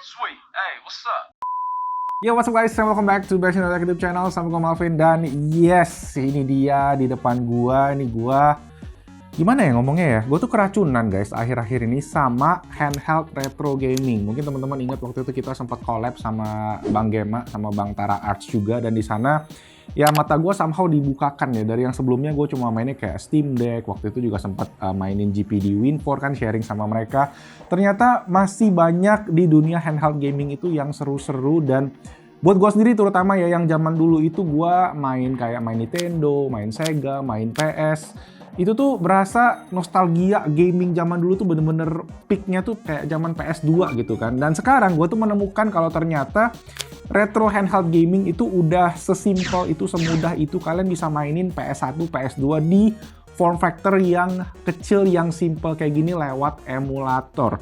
Sweet. Hey, what's up? Yo, what's up guys, and welcome back to Passion Tech YouTube channel. Sama gue Malvin, dan yes, ini dia di depan gua. Ini gua, gimana ya ngomongnya ya? Gue tuh keracunan guys akhir-akhir ini sama handheld retro gaming. Mungkin teman-teman ingat waktu itu kita sempat collab sama Bang Gema, sama Bang Tara Arts juga. Dan di sana ya mata gue somehow dibukakan ya. Dari yang sebelumnya gue cuma mainnya kayak Steam Deck. Waktu itu juga sempat mainin GPD Win4 kan, sharing sama mereka. Ternyata masih banyak di dunia handheld gaming itu yang seru-seru. Dan buat gue sendiri terutama ya, yang zaman dulu itu gue main kayak main Nintendo, main Sega, main PS. Itu tuh berasa nostalgia gaming zaman dulu tuh bener-bener peaknya tuh kayak zaman PS2 gitu kan. Dan sekarang gue tuh menemukan kalau ternyata retro handheld gaming itu udah sesimpel itu, semudah itu. Kalian bisa mainin PS1, PS2 di form factor yang kecil, yang simple kayak gini lewat emulator.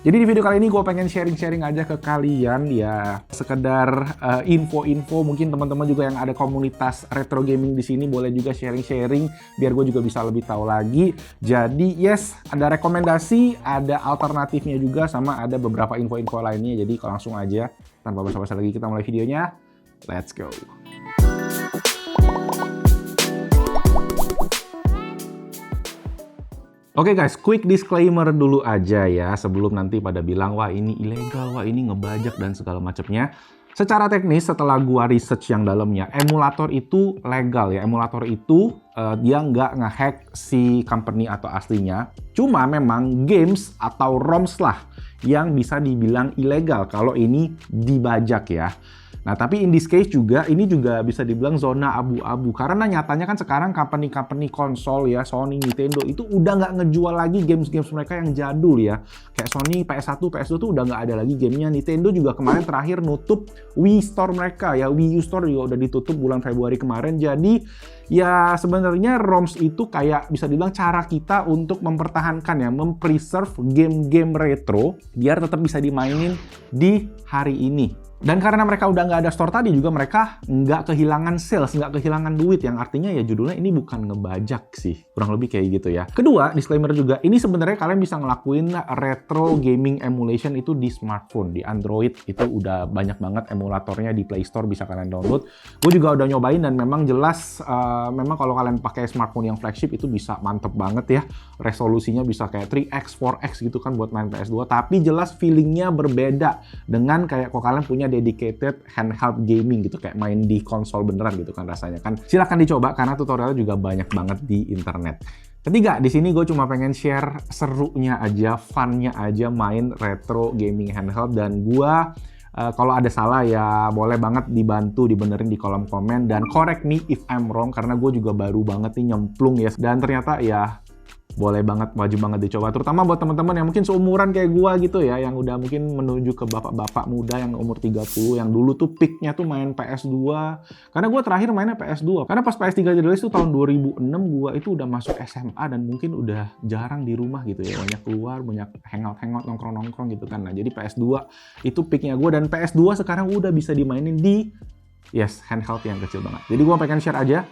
Jadi di video kali ini gue pengen sharing-sharing aja ke kalian ya, sekedar info-info. Mungkin teman-teman juga yang ada komunitas retro gaming di sini boleh juga sharing-sharing biar gue juga bisa lebih tahu lagi. Jadi yes, ada rekomendasi, ada alternatifnya juga, sama ada beberapa info-info lainnya. Jadi langsung aja tanpa basa-basi lagi kita mulai videonya. Let's go. Oke guys, quick disclaimer dulu aja ya, sebelum nanti pada bilang, wah ini ilegal, wah ini ngebajak dan segala macamnya. Secara teknis, setelah gua research yang dalamnya, emulator itu legal ya. Emulator itu dia nggak ngehack si company atau aslinya. Cuma memang games atau ROMs lah yang bisa dibilang ilegal kalau ini dibajak ya. Nah, tapi in this case juga, ini juga bisa dibilang zona abu-abu. Karena nyatanya kan sekarang company-company konsol ya, Sony, Nintendo, itu udah nggak ngejual lagi games-games mereka yang jadul ya. Kayak Sony, PS1, PS2 tuh udah nggak ada lagi gamenya. Nintendo juga kemarin terakhir nutup Wii Store mereka ya. Wii U Store juga udah ditutup bulan Februari kemarin. Jadi ya sebenarnya ROMs itu kayak bisa dibilang cara kita untuk mempertahankan ya, mempreserve game-game retro biar tetap bisa dimainin di hari ini. Dan karena mereka udah nggak ada store tadi juga, mereka nggak kehilangan sales, nggak kehilangan duit. Yang artinya ya judulnya ini bukan ngebajak sih. Kurang lebih kayak gitu ya. Kedua, disclaimer juga, ini sebenarnya kalian bisa ngelakuin retro gaming emulation itu di smartphone. Di Android itu udah banyak banget emulatornya, di Play Store bisa kalian download. Gue juga udah nyobain dan memang jelas, memang kalau kalian pakai smartphone yang flagship itu bisa mantep banget ya. Resolusinya bisa kayak 3x, 4x gitu kan buat main PS2. Tapi jelas feelingnya berbeda dengan kayak kalau kalian punya dedicated handheld gaming gitu, kayak main di konsol beneran gitu kan rasanya kan. Silahkan dicoba karena tutorialnya juga banyak banget di internet. Ketiga, di sini gue cuma pengen share serunya aja, funnya aja main retro gaming handheld. Dan gue kalau ada salah ya boleh banget dibantu dibenerin di kolom komen, dan correct me if I'm wrong karena gue juga baru banget nih nyemplung ya. Dan ternyata ya boleh banget, wajib banget dicoba. Terutama buat teman-teman yang mungkin seumuran kayak gua gitu ya, yang udah mungkin menuju ke bapak-bapak muda yang umur 30, yang dulu tuh peaknya tuh main PS2. Karena gua terakhir mainnya PS2. Karena pas PS3 rilis tuh tahun 2006, gua itu udah masuk SMA dan mungkin udah jarang di rumah gitu ya. Banyak keluar, banyak hangout-hangout, nongkrong-nongkrong gitu kan. Nah, jadi PS2 itu peaknya gua, dan PS2 sekarang udah bisa dimainin di handheld yang kecil banget. Jadi gua pengen share aja.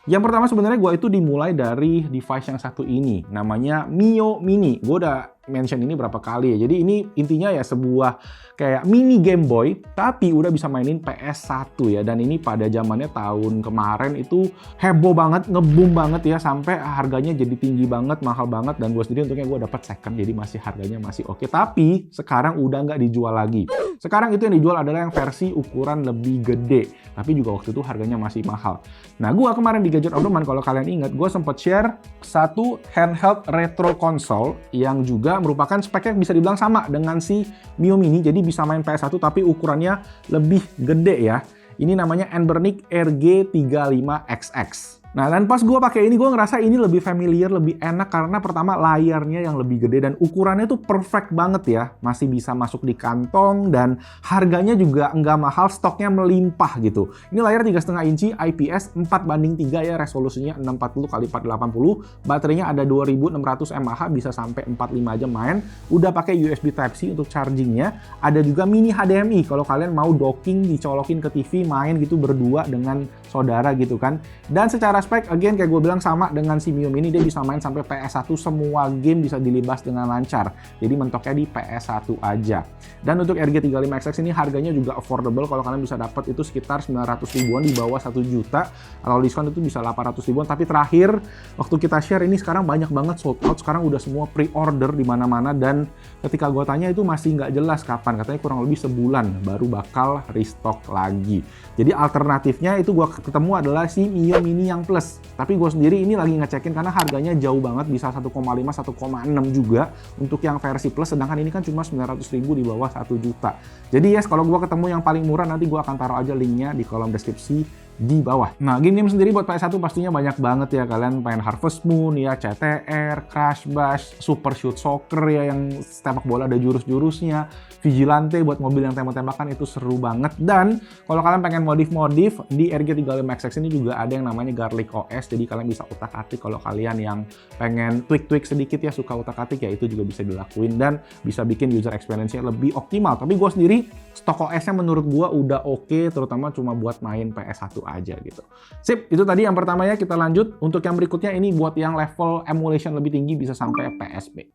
Yang pertama sebenarnya gue itu dimulai dari device yang satu ini, namanya Mio Mini. Gue udah mention ini berapa kali ya. Jadi ini intinya ya sebuah kayak mini Game Boy, tapi udah bisa mainin PS1 ya. Dan ini pada zamannya tahun kemarin itu heboh banget, nge-boom banget ya, sampai harganya jadi tinggi banget, mahal banget. Dan gue sendiri untungnya gue dapat second, jadi masih harganya masih oke. Tapi sekarang udah nggak dijual lagi. Sekarang itu yang dijual adalah yang versi ukuran lebih gede, tapi juga waktu itu harganya masih mahal. Nah, gue kemarin di Gadget of the Month, kalau kalian ingat, gue sempat share satu handheld retro console yang juga merupakan speknya bisa dibilang sama dengan si Mio Mini. Jadi bisa main PS1 tapi ukurannya lebih gede ya. Ini namanya Anbernic RG35XX. Nah, dan pas gue pakai ini, gue ngerasa ini lebih familiar, lebih enak karena pertama layarnya yang lebih gede dan ukurannya tuh perfect banget ya. Masih bisa masuk di kantong dan harganya juga nggak mahal, stoknya melimpah gitu. Ini layar 3,5 inci IPS 4:3 ya, resolusinya 640 x 480. Baterainya ada 2600 mAh, bisa sampai 45 jam main. Udah pakai USB Type-C untuk chargingnya. Ada juga mini HDMI kalau kalian mau docking, dicolokin ke TV, main gitu berdua dengan saudara gitu kan. Dan secara spek, again kayak gue bilang sama dengan si Mio Mini, dia bisa main sampai PS1, semua game bisa dilibas dengan lancar. Jadi mentoknya di PS1 aja. Dan untuk RG35XX ini harganya juga affordable, kalau kalian bisa dapat itu sekitar 900 ribuan, di bawah 1 juta. Kalau diskon itu bisa 800 ribuan, tapi terakhir waktu kita share ini sekarang banyak banget sold out, sekarang udah semua pre-order di mana-mana, dan ketika gue tanya itu masih nggak jelas kapan, katanya kurang lebih sebulan baru bakal restock lagi. Jadi alternatifnya itu gue ketemu adalah si Mio Mini yang plus, tapi gue sendiri ini lagi ngecekin karena harganya jauh banget, bisa 1,5, 1,6 juga untuk yang versi plus, sedangkan ini kan cuma 900 ribu di bawah 1 juta. Jadi yes, kalau gue ketemu yang paling murah nanti gue akan taruh aja linknya di kolom deskripsi di bawah. Nah, game-game sendiri buat PS1 pastinya banyak banget ya. Kalian main Harvest Moon ya, CTR, Crash Bash, Super Shoot Soccer ya yang sepak bola ada jurus-jurusnya, Vigilante buat mobil yang tembak-tembakan itu seru banget. Dan kalau kalian pengen modif-modif di RG35XX ini juga ada yang namanya Garlic OS, jadi kalian bisa utak-atik. Kalau kalian yang pengen tweak-tweak sedikit ya, suka utak-atik ya, itu juga bisa dilakuin dan bisa bikin user experience-nya lebih optimal. Tapi gue sendiri stok OS-nya menurut gue udah oke, terutama cuma buat main PS1 aja gitu. Sip, itu tadi yang pertama ya. Kita lanjut untuk yang berikutnya, ini buat yang level emulation lebih tinggi bisa sampai PSP.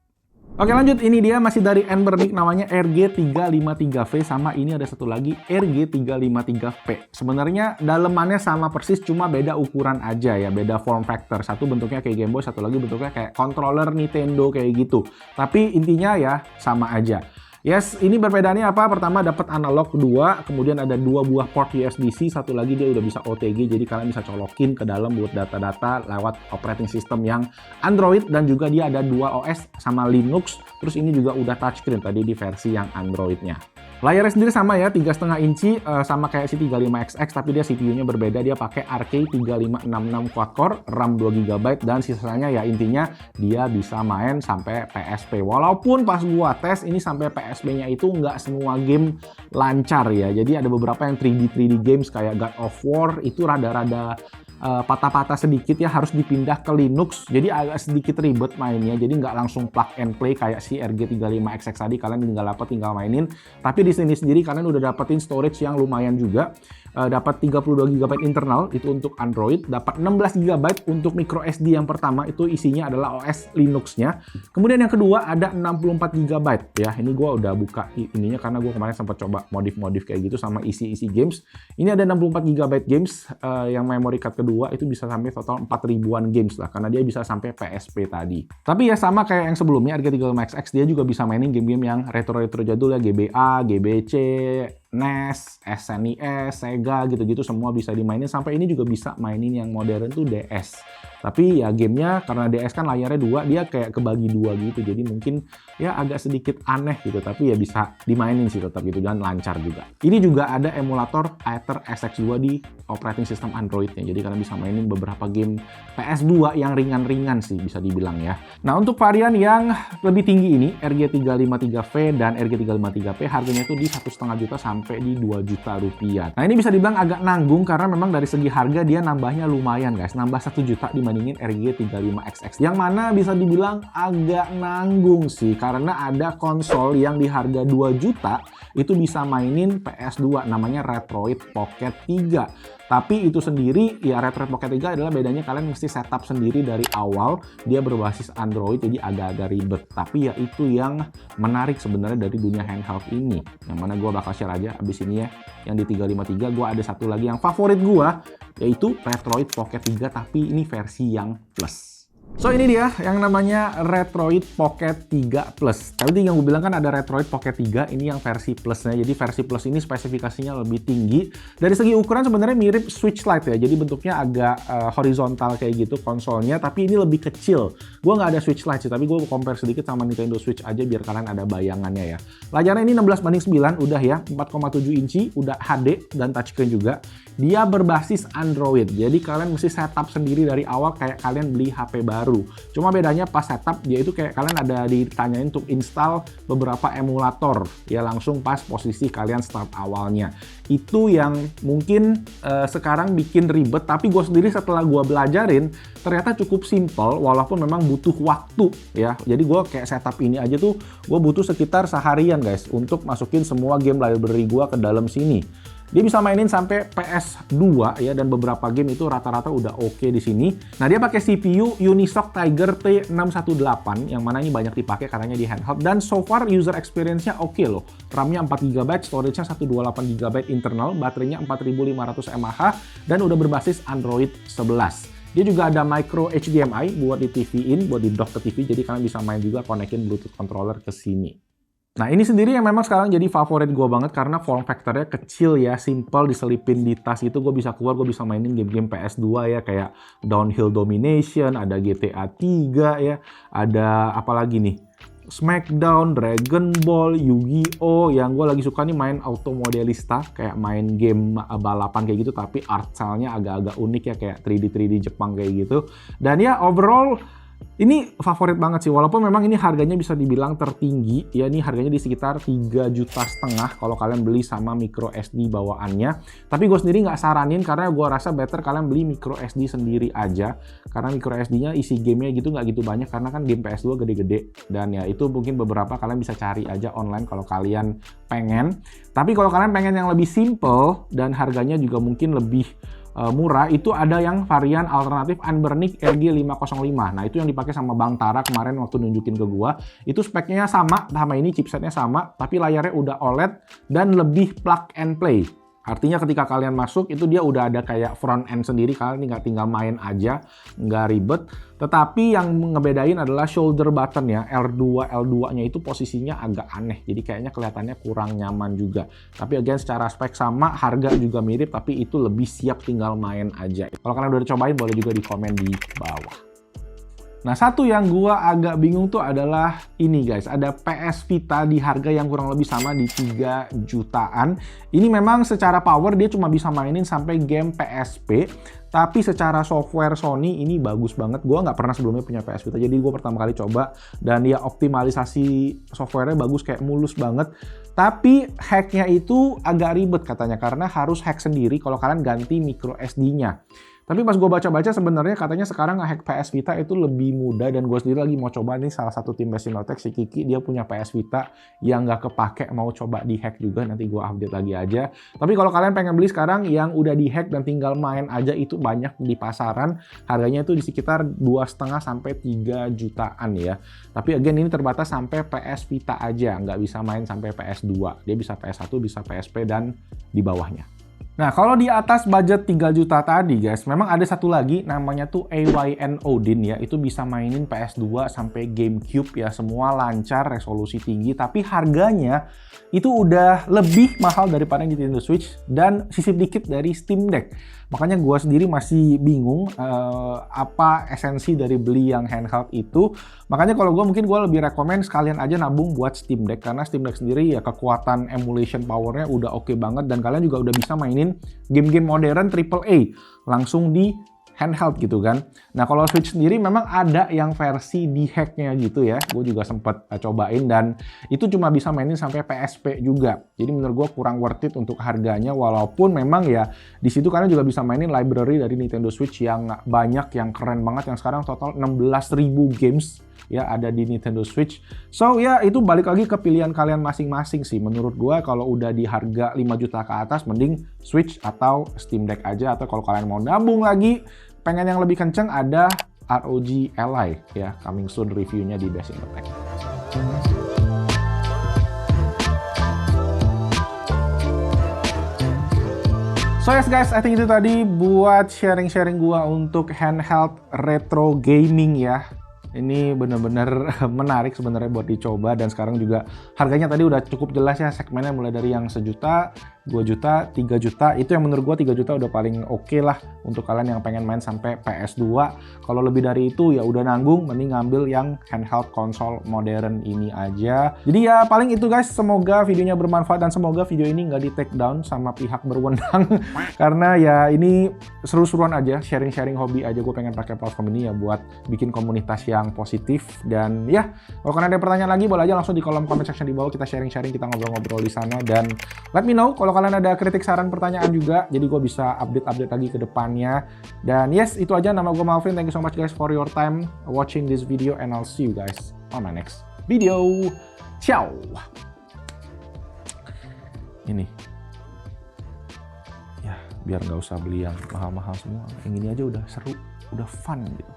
Oke, lanjut, ini dia masih dari Anbernic, namanya RG353V, sama ini ada satu lagi RG353P. Sebenarnya dalemannya sama persis, cuma beda ukuran aja ya, beda form factor. Satu bentuknya kayak Game Boy, satu lagi bentuknya kayak controller Nintendo kayak gitu. Tapi intinya ya sama aja. Yes, ini perbedaannya apa? Pertama dapat analog 2, kemudian ada 2 buah port USB-C, satu lagi dia udah bisa OTG, jadi kalian bisa colokin ke dalam buat data-data lewat operating system yang Android, dan juga dia ada 2 OS sama Linux, terus ini juga udah touchscreen tadi di versi yang Androidnya. Layarnya sendiri sama ya, 3,5 inci, sama kayak si 35XX, tapi dia CPU-nya berbeda, dia pakai RK3566 quad-core, RAM 2GB, dan sisanya ya intinya dia bisa main sampai PSP. Walaupun pas gua tes ini sampai PSP-nya itu nggak semua game lancar ya, jadi ada beberapa yang 3D games kayak God of War itu rada-rada patah-patah sedikit ya, harus dipindah ke Linux, jadi agak sedikit ribet mainnya, jadi nggak langsung plug and play kayak si RG35XX tadi, kalian tinggal mainin. Tapi di sini sendiri kalian udah dapetin storage yang lumayan juga, dapat 32GB internal itu untuk Android, dapat 16GB untuk micro SD yang pertama, itu isinya adalah OS Linux-nya. Kemudian yang kedua ada 64GB ya, ini gue udah buka ininya karena gue kemarin sempat coba modif-modif kayak gitu sama isi-isi games. Ini ada 64GB games, yang memory card kedua itu bisa sampai total 4.000-an games lah, karena dia bisa sampai PSP tadi. Tapi ya sama kayak yang sebelumnya, RG35XX dia juga bisa mainin game-game yang retro-retro jadul ya, GBA, GBC, NES, SNES, Sega gitu-gitu semua bisa dimainin. Sampai ini juga bisa mainin yang modern tuh DS. Tapi ya gamenya karena DS kan layarnya 2, dia kayak kebagi 2 gitu. Jadi mungkin ya agak sedikit aneh gitu, tapi ya bisa dimainin sih tetap gitu dan lancar juga. Ini juga ada emulator Aether SX2 di operating system Androidnya. Jadi kalian bisa mainin beberapa game PS2 yang ringan-ringan sih bisa dibilang ya. Nah, untuk varian yang lebih tinggi ini RG353V dan RG353P harganya tuh di 1,5 juta sampai di 2 juta rupiah. Nah, ini bisa dibilang agak nanggung karena memang dari segi harga dia nambahnya lumayan guys, nambah 1 juta dibandingin RG35XX, yang mana bisa dibilang agak nanggung sih karena ada konsol yang di harga 2 juta itu bisa mainin PS2 namanya Retroid Pocket 3. Tapi itu sendiri ya, Retroid Pocket 3 adalah bedanya kalian mesti setup sendiri dari awal, dia berbasis Android jadi agak-agak ribet. Tapi ya itu yang menarik sebenarnya dari dunia handheld ini, yang mana gue bakal share aja abis ini ya. Yang di 353 gue ada satu lagi yang favorit gue, yaitu Retroid Pocket 3 tapi ini versi yang plus. So ini dia yang namanya Retroid Pocket 3 Plus. Tadi yang gue bilang kan ada Retroid Pocket 3, ini yang versi plusnya. Jadi versi plus ini spesifikasinya lebih tinggi. Dari segi ukuran sebenarnya mirip Switch Lite ya. Jadi bentuknya agak horizontal kayak gitu konsolnya, tapi ini lebih kecil. Gue nggak ada Switch Lite sih, tapi gue compare sedikit sama Nintendo Switch aja biar kalian ada bayangannya ya. Layarnya ini 16:9 udah ya, 4,7 inci, udah HD dan touchscreen juga. Dia berbasis Android, jadi kalian mesti setup sendiri dari awal kayak kalian beli HP baru. Cuma bedanya pas setup dia itu kayak kalian ada ditanyain untuk install beberapa emulator ya, langsung pas posisi kalian start awalnya. Itu yang mungkin sekarang bikin ribet, tapi gue sendiri setelah gue belajarin ternyata cukup simple walaupun memang butuh waktu ya. Jadi gue kayak setup ini aja tuh gue butuh sekitar seharian guys untuk masukin semua game library gue ke dalam sini. Dia bisa mainin sampai PS2 ya, dan beberapa game itu rata-rata udah oke di sini. Nah, dia pakai CPU Unisoc Tiger T618 yang mana ini banyak dipakai karena di handheld, dan so far user experience-nya oke loh. RAM-nya 4GB, storage-nya 128GB internal, baterainya 4500 mAh dan udah berbasis Android 11. Dia juga ada micro HDMI buat di TV-in, buat di dock ke TV, jadi kalian bisa main juga konekin Bluetooth controller ke sini. Nah, ini sendiri yang memang sekarang jadi favorit gue banget karena form factor-nya kecil ya, simple, diselipin di tas itu gue bisa keluar, gue bisa mainin game-game PS2 ya, kayak Downhill Domination, ada GTA 3 ya, ada apa lagi nih? Smackdown, Dragon Ball, Yu-Gi-Oh! Yang gue lagi suka nih main Auto Modelista, kayak main game balapan kayak gitu, tapi art style-nya agak-agak unik ya, kayak 3D Jepang kayak gitu. Dan ya overall ini favorit banget sih, walaupun memang ini harganya bisa dibilang tertinggi ya, ini harganya di sekitar 3,5 juta kalau kalian beli sama micro SD bawaannya. Tapi gue sendiri nggak saranin karena gue rasa better kalian beli micro SD sendiri aja, karena micro SD-nya isi gamenya gitu nggak gitu banyak, karena kan game PS2 gede-gede, dan ya itu mungkin beberapa kalian bisa cari aja online kalau kalian pengen. Tapi kalau kalian pengen yang lebih simple dan harganya juga mungkin lebih murah, itu ada yang varian alternatif Anbernic RG505. Nah, itu yang dipakai sama Bang Tara kemarin waktu nunjukin ke gua. Itu speknya sama ini, chipsetnya sama, tapi layarnya udah OLED dan lebih plug and play. Artinya ketika kalian masuk itu dia udah ada kayak front end sendiri, kalian nggak tinggal main aja, nggak ribet. Tetapi yang ngebedain adalah shoulder button ya, L2-nya itu posisinya agak aneh, jadi kayaknya kelihatannya kurang nyaman juga. Tapi again secara spek sama, harga juga mirip, tapi itu lebih siap tinggal main aja. Kalau kalian udah cobain boleh juga di komen di bawah. Nah, satu yang gua agak bingung tuh adalah ini guys, ada PS Vita di harga yang kurang lebih sama di 3 jutaan. Ini memang secara power dia cuma bisa mainin sampai game PSP, tapi secara software Sony ini bagus banget. Gua nggak pernah sebelumnya punya PS Vita, jadi gua pertama kali coba, dan ya optimalisasi softwarenya bagus, kayak mulus banget. Tapi hacknya itu agak ribet katanya, karena harus hack sendiri kalau kalian ganti micro SD-nya. Tapi pas gue baca-baca sebenarnya katanya sekarang nge-hack PS Vita itu lebih mudah, dan gue sendiri lagi mau coba nih, salah satu tim Basinotech, si Kiki, dia punya PS Vita yang nggak kepake, mau coba di-hack juga, nanti gue update lagi aja. Tapi kalau kalian pengen beli sekarang yang udah di-hack dan tinggal main aja, itu banyak di pasaran, harganya itu di sekitar 2,5 sampai 3 jutaan ya. Tapi again ini terbatas sampai PS Vita aja, nggak bisa main sampai PS2. Dia bisa PS1, bisa PSP, dan di bawahnya. Nah, kalau di atas budget 3 juta tadi guys, memang ada satu lagi namanya tuh AYN Odin ya. Itu bisa mainin PS2 sampai GameCube ya, semua lancar, resolusi tinggi, tapi harganya itu udah lebih mahal daripada Nintendo Switch dan sisip dikit dari Steam Deck. Makanya gue sendiri masih bingung apa esensi dari beli yang handheld itu. Makanya kalau gue mungkin gue lebih rekomen sekalian aja nabung buat Steam Deck, karena Steam Deck sendiri ya kekuatan emulation powernya udah oke banget, dan kalian juga udah bisa mainin game-game modern AAA langsung di handheld gitu kan. Nah, kalau Switch sendiri memang ada yang versi di hacknya gitu ya. Gue juga sempet cobain, dan itu cuma bisa mainin sampai PSP juga. Jadi menurut gue kurang worth it untuk harganya, walaupun memang ya di situ kalian juga bisa mainin library dari Nintendo Switch yang banyak, yang keren banget, yang sekarang total 16.000 games ya ada di Nintendo Switch. So ya itu balik lagi ke pilihan kalian masing-masing sih. Menurut gue kalau udah di harga 5 juta ke atas mending Switch atau Steam Deck aja, atau kalau kalian mau nabung lagi pengen yang lebih kenceng, ada ROG Ally ya, coming soon reviewnya di Basinotech. So yes guys, I think itu tadi buat sharing-sharing gua untuk handheld retro gaming ya. Ini bener-bener menarik sebenarnya buat dicoba, dan sekarang juga harganya tadi udah cukup jelas ya, segmennya mulai dari yang 1 juta, 2 juta, 3 juta. Itu yang menurut gua 3 juta udah paling oke lah untuk kalian yang pengen main sampai PS2. Kalau lebih dari itu ya udah nanggung, mending ngambil yang handheld konsol modern ini aja. Jadi ya paling itu guys, semoga videonya bermanfaat dan semoga video ini nggak di take down sama pihak berwenang. Karena ya ini seru-seruan aja, sharing-sharing hobi aja. Gue pengen pakai platform ini ya buat bikin komunitas yang positif. Dan ya, kalau kalian ada pertanyaan lagi boleh aja langsung di kolom comment section di bawah, kita sharing-sharing, kita ngobrol-ngobrol di sana. Dan let me know kalau kalian ada kritik, saran, pertanyaan juga, jadi gue bisa update-update lagi ke depannya. Dan yes, itu aja. Nama gue Malvin. Thank you so much guys for your time watching this video, and I'll see you guys on my next video. Ciao. Ini ya biar nggak usah beli yang mahal-mahal semua. Yang ini aja udah seru, udah fun gitu.